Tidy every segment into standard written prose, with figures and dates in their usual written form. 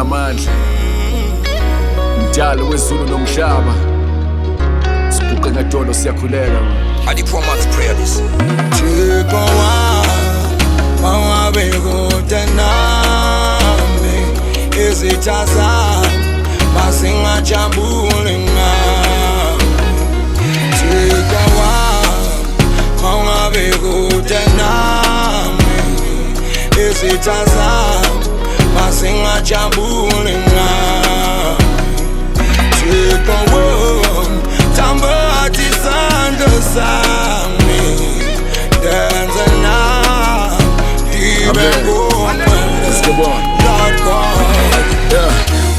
onamandla, mdali wezulu nomhlaba, sibuke ngadolo siyakhuleka. I the poor man's prayer this. Thixo Wami, mangabe kude nami, izitha zami masingajabule ngami. Thixo Wami, mangabe kude nami, izitha zami masingajabule ngami. Thixo Wami, tamba isandla sami, denza nami ngibe ngumele.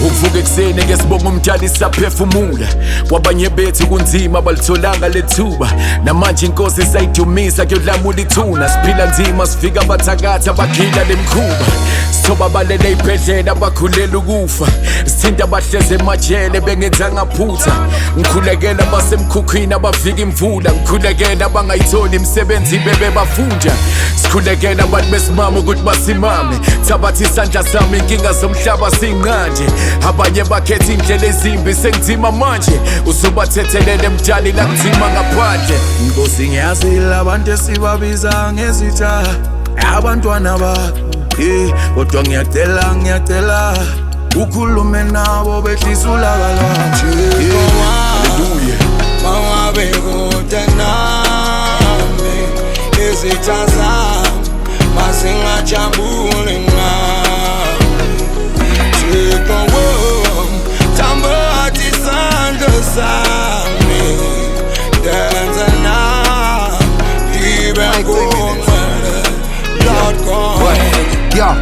Ukuvuka ekuseni ngesibonga umdali saphefumula, kwabanye bethu kunzima balitholanga lethuba, namanje inkosi isayidumisa kuyodlamula ithuna. Siphila nzima sifika abathakathi abakhila lemkhuba, sithoba balele ibhedlela abakhulela ukufa, sithinta abahleze emajele bengenzanga phutha. Ngikhulekela abasemkhukhwini abafika imvula, ngikhulekela abangayitholi imisebenzi bebebafunda, sikhulekela abantu besimama ukuthi basimame. Thabatha isandla sami inkinga zomhlaba sinqanje, abanye bakhetha indlela ezimbi sengizima manje, usubathethelele mdali la kunzima ngaphandle. Nkosi ngiyazila abantu esibabiza ngezitha, abantwana bakho, kodwa ngiyacela ukhulume nabo behlisa ulaka lwakho. Hallelujah. Mangabe kude nami, izitha zami masingajabule ngami. Thixo Wami, tamba isandla sami, denza nami ngibe ngumele. Lord God, yeah.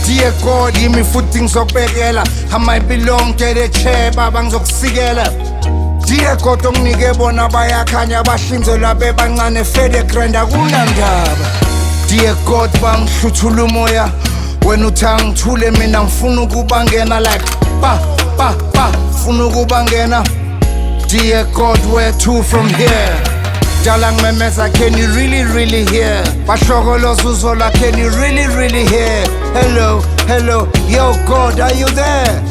Dear God, give me footing ngizokubekela, I might belong to the chair baba ngizokusikela. Dear God, onginike bona bayakhanya bahlinzelwa bebancane fede grand akunandaba. Dear God, bangihluthula umoya, wena uthi angithule mina ngifuna ukubangena like pa funa ukubangena. Dear God, where to from here? Dala ngimemeza, can you really hear? Bashokoloza Zola, can you really hear? Hello, yo God, are you there?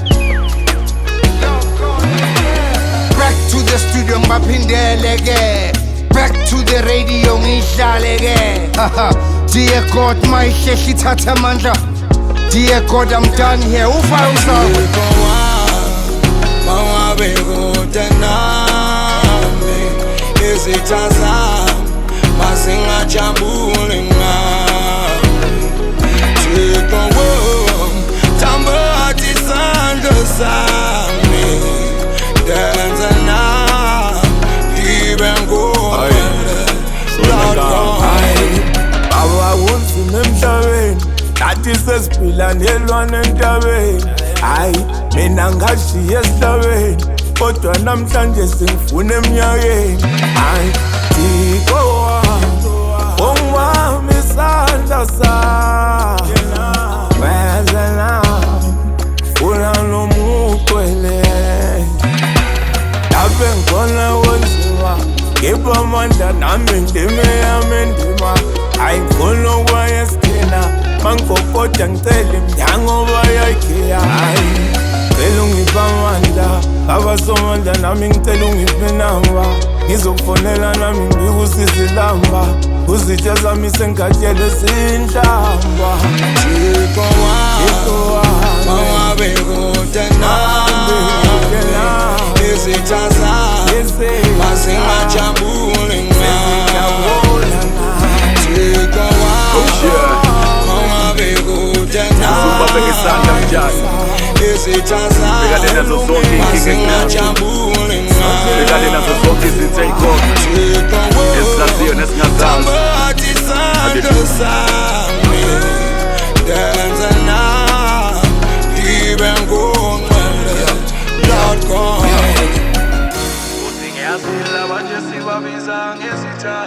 Back to the studio ngibaphindeleke, back to the radio ngidlaleke. Dear God, mayihlehla ithatha amandla. Dear God, I'm done here. Ufa usapho. Thixo Wami, mangabe kude nami, izitha zami masingajabule ngami. Thixo Wami, tamba isandla sami, denza nami ngibe ngumele. Lord God, abawunzima emhlabeni, nathi sesiphila nelwane entabeni. Hayi mina ngashiya esihlabeni, kodwa namhlanje sengifuna eminyakeni. Hayi Thixo Wami, ongibambe isandla sami, wenze nami funa nomugcwele. Lapho engikhona kunzima, ngipha amandla nami ndime yami ndima. Hayi ngifuna ukwaya esithina, mangikokoda ngicela iminyango bayayikhiya. Hayi ngicela ungiphe amandla, abasomandla nami ngicela ungiphe inamba, ngizokufonela nami ngikusize ilamba, uzitha zami sengigadele zinhlamba. Thixo Wami, mangabe kude nami, izitha zami masingajabule ngami. Thixo Wami, mangabe kude nami, izitha zami masingajabule ngami. Thixo Wami, tamba isandla sami, denza nami ngibe ngumele. Lord God, ngiyazila abantu esibabiza ngezitha,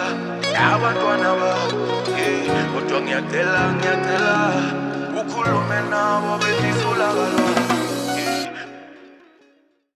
abantwana bakho, kodwa ngiyacela ukhulume nabo behlisa ulaka lwakho.